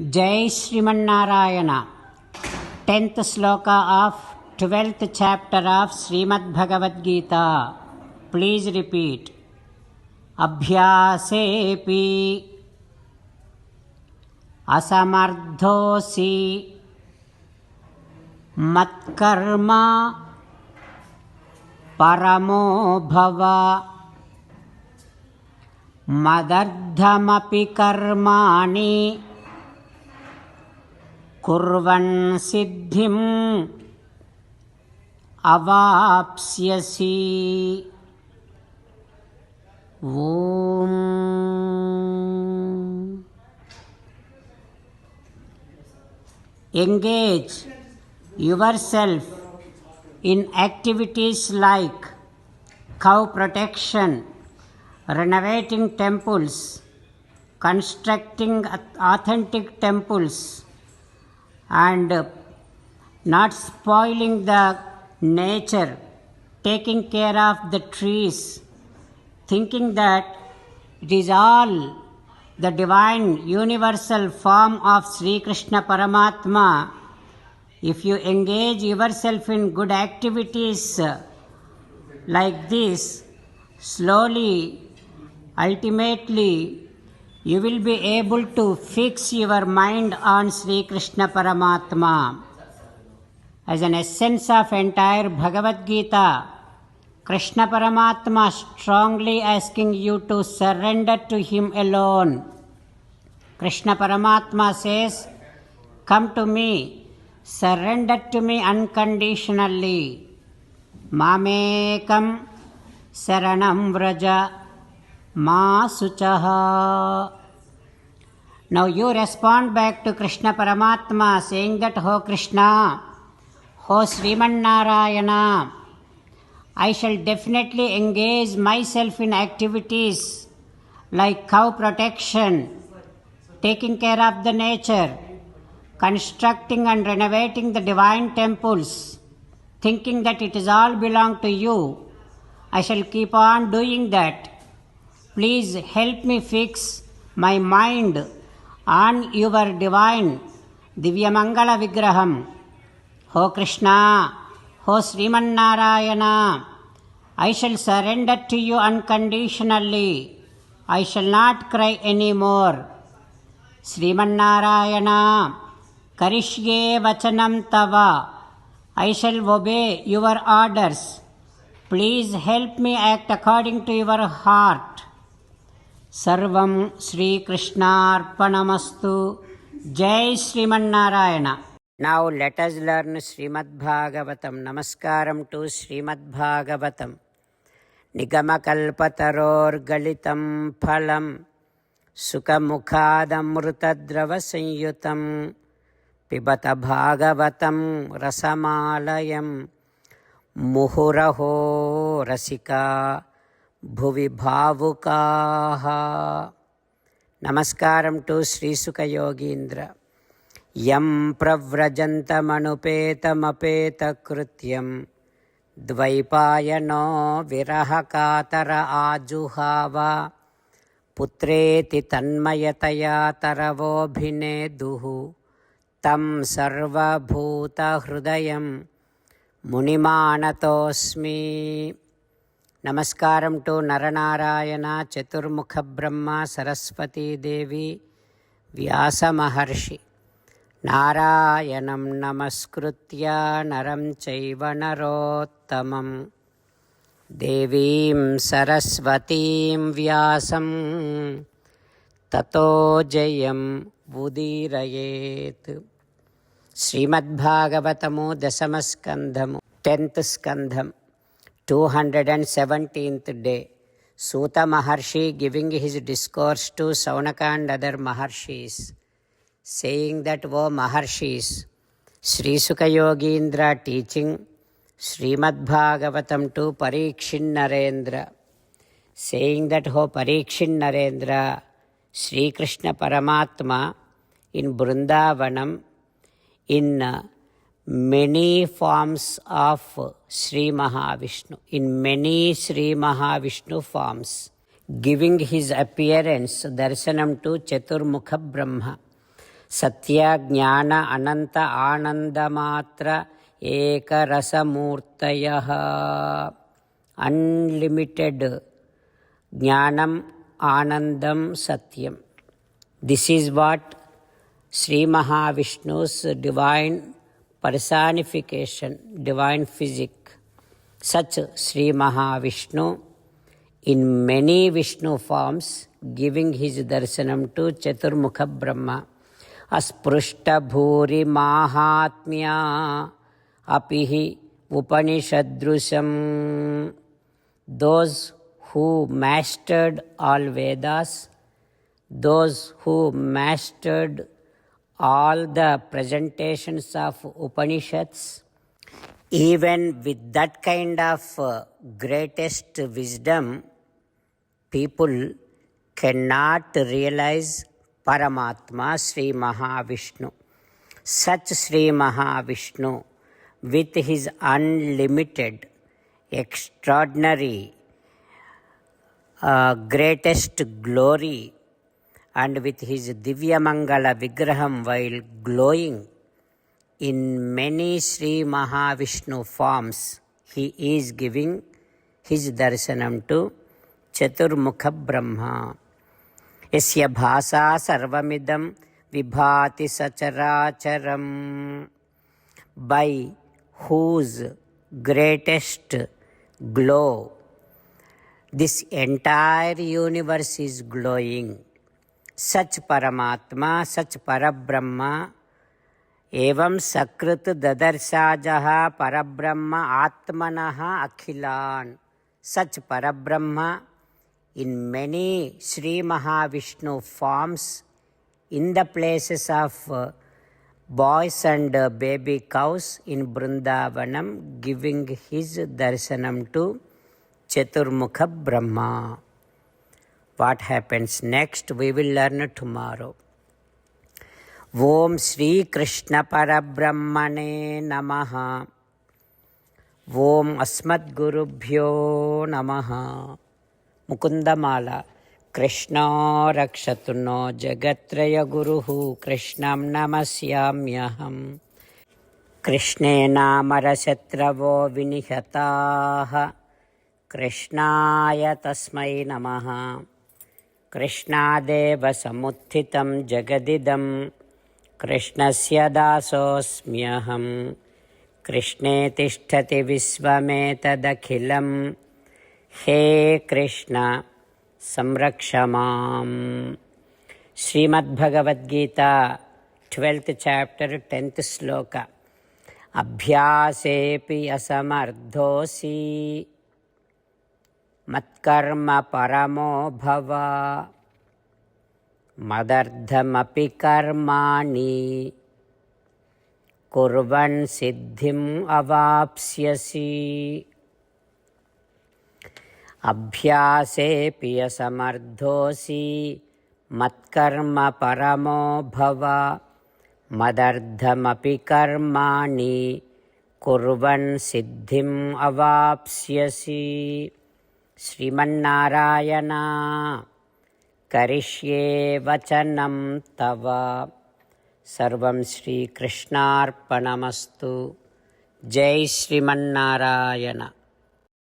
Jai Srimannarayana. 10th sloka of 12th chapter of Srimad Bhagavad Gita. Please repeat. Abhyasepi asamardhosi matkarma paramo bhava madardhamapi karmani kurvan siddhim avapsyasi. Om. Engage yourself in activities like cow protection, renovating temples, constructing authentic temples, and not spoiling the nature, taking care of the trees, thinking that it is all the divine universal form of Sri Krishna Paramatma. If you engage yourself in good activities like this, slowly, ultimately, you will be able to fix your mind on Sri Krishna Paramatma. As an essence of entire Bhagavad Gita, Krishna Paramatma strongly asking you to surrender to Him alone. Krishna Paramatma says, "Come to me, surrender to me unconditionally. Mamekam saranam vraja ma suchaha." Now you respond back to Krishna Paramatma saying that, "Ho Krishna, Ho Srimannarayana, I shall definitely engage myself in activities like cow protection, taking care of the nature, constructing and renovating the divine temples, thinking that it is all belong to you. I shall keep on doing that. Please help me fix my mind on your divine Divyamangala Vigraham. Ho Krishna, Ho Srimannarayana, I shall surrender to you unconditionally. I shall not cry anymore. Srimannarayana, Karishye Vachanam Tava, I shall obey your orders. Please help me act according to your heart." Sarvam Sri Krishnarpanamastu. Jai Srimannarayana. Now let us learn Srimad Bhagavatam. Namaskaram to Srimad Bhagavatam. Nigamakalpataror galitam phalam sukamukhadamrutadrava sanyutam pibata bhagavatam rasamalayam muhuraho rasika bhuvi bhavukaha. Namaskaram to Sri Sukha Yogindra. Yam pravrajantamanupeta krityam dvaipayano virahakatara ajuhava putreti tanmayataya taravobhineduhu tam sarvabhuta hrudayam munimanatosmi. Namaskaram to Naranarayana, Chaturmukha Brahma, Saraswati Devi, Vyasa Maharshi. Narayanam namaskritya naram chaiva narottamam devim saraswatim vyasam tato jayam udirayet. Srimad Bhagavatamu Dasamaskandhamu 10th Skandham 217th day. Suta Maharshi giving his discourse to Saunaka and other Maharshis, saying that, "O Maharshis, Sri Sukha Yogindra teaching Srimad Bhagavatam to Parikshin Narendra, saying that, O Parikshin Narendra, Sri Krishna Paramatma in Vrindavanam in many forms of Sri Mahavishnu, in many Sri Mahavishnu forms, giving his appearance, darshanam to Chaturmukha Brahma. సత్య జ్ఞాన అనంత ఆనందమాత్ర ఏకరసమూర్తయః. Unlimited జ్ఞానం, ఆనందం, సత్యం. This is what Sri Mahavishnu's divine personification, divine physics. Such Sri Mahavishnu in many Vishnu forms giving his darshanam to Chaturmukha Brahma. Asprushta bhuri mahatmya apihi upanishadrusham. Those who mastered all Vedas, those who mastered all the presentations of Upanishads, even with that kind of greatest wisdom, people cannot realize Paramatma Sri Mahavishnu. Such Sri Mahavishnu, with his unlimited, extraordinary, greatest glory, and with his Divya Mangala Vigraham while glowing in many Sri Mahavishnu forms, he is giving his darshanam to Chaturmukha Brahma. Yasya bhasa sarvamidam vibhati sacharacharam. By whose greatest glow this entire universe is glowing. Such Paramatma, such Parabrahma, evam sakrit dadarsajaha Parabrahma Atmanaha Akhilan. Such Parabrahma in many Sri Mahavishnu forms, in the places of boys and baby cows in Brindavanam, giving his darshanam to Chaturmukha Brahma. What happens next, we will learn tomorrow. Om Shri Krishna Parabrahmane Namaha. Om Asmat Gurubhyo Namaha. Mukundamala. Krishna Rakshatu no Jagatraya Guruhu Krishnam Namasyamyaham. Krishne Namarashatravo Vinihataha. Krishnaya Tasmai Namaha. Krishnadeva samuthitam jagadidam Krishnasya dasosmyaham. Krishne tishtati visvametadakhilam. He Krishna samrakshamam. Srimad Bhagavad Gita, 12th chapter, 10th sloka. Abhyasepi asamardhosi మత్కర్మ పరమో భవ మదర్థమపి కర్మాణి కుర్వన్ సిద్ధిం అవాప్స్యసి. అభ్యాసేపి అసమర్థోసి మత్కర్మ పరమో భవ మదర్థమపి కర్మాణి కుర్వన్ సిద్ధిం అవాప్స్యసి. శ్రీమన్నారాయణ కరిష్యే వచనం తవ. సర్వం శ్రీకృష్ణార్పణమస్తు. జై శ్రీమన్నారాయణ.